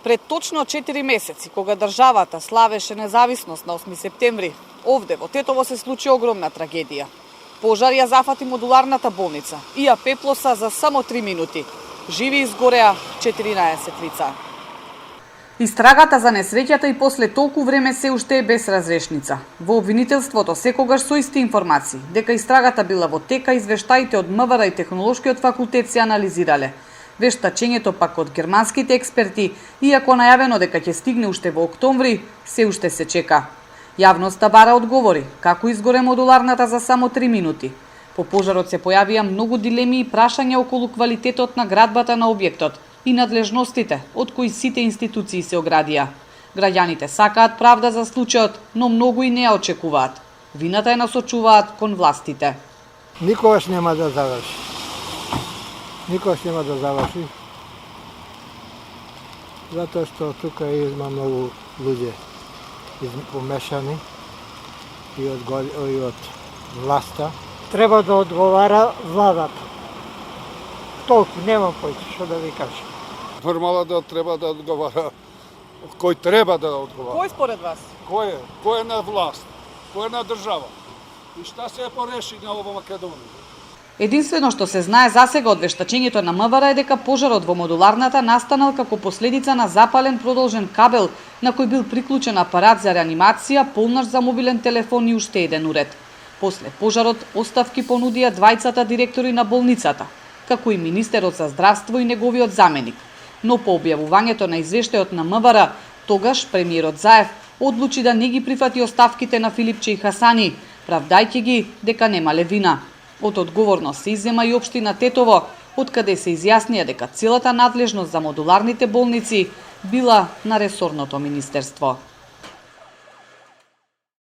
Пред точно 4 месеци, кога државата славеше независност на 8 септември, овде во Тетово се случи огромна трагедија. Пожар ја зафати модуларната болница и ја пеплоса за само 3 минути. Живи изгореа 14 лица. Истрагата за несреќата и после толку време се уште е без разрешница. Во обвинителството секогаш со исти информации, дека истрагата била во тека, извештаите од МВР и Технолошкиот факултет се анализирале. Вештачењето пак од германските експерти, иако најавено дека ќе стигне уште во октомври, се уште се чека. Јавноста бара одговори како изгоре модуларната за само 3 минути. По пожарот се појавија многу дилеми и прашања околу квалитетот на градбата на објектот и надлежностите од кои сите институции се оградија. Граѓаните сакаат правда за случајот, но многу и не ја очекуваат. Вината ја насочуваат кон властите. Никогаш нема да заврши. Никогаш нема да заврши. Затоа што тука има многу луѓе помешани и од власта. Треба да одговара владата. Толку, немам појќе што да ви кажам. Нормално да треба да одговара кој треба да одговара. Кој според вас? Кој е на власт? Кој е на држава? И шта се пореши на ова Македонија? Единствено што се знае засега од вештачењето на МВР е дека пожарот во модуларната настанал како последица на запален продолжен кабел на кој бил приклучен апарат за реанимација, полнаш за мобилен телефон и уште еден уред. После пожарот оставки понудија двајцата директори на болницата, како и министерот за здравство и неговиот заменик. Но по објавувањето на извештајот на МВР, тогаш премиерот Заев одлучи да не ги прифати оставките на Филипче и Хасани, правдајќи ги дека немале вина. Од одговорност се иззема и општина Тетово, откаде се изјаснија дека целата надлежност за модуларните болници била на ресорното министерство.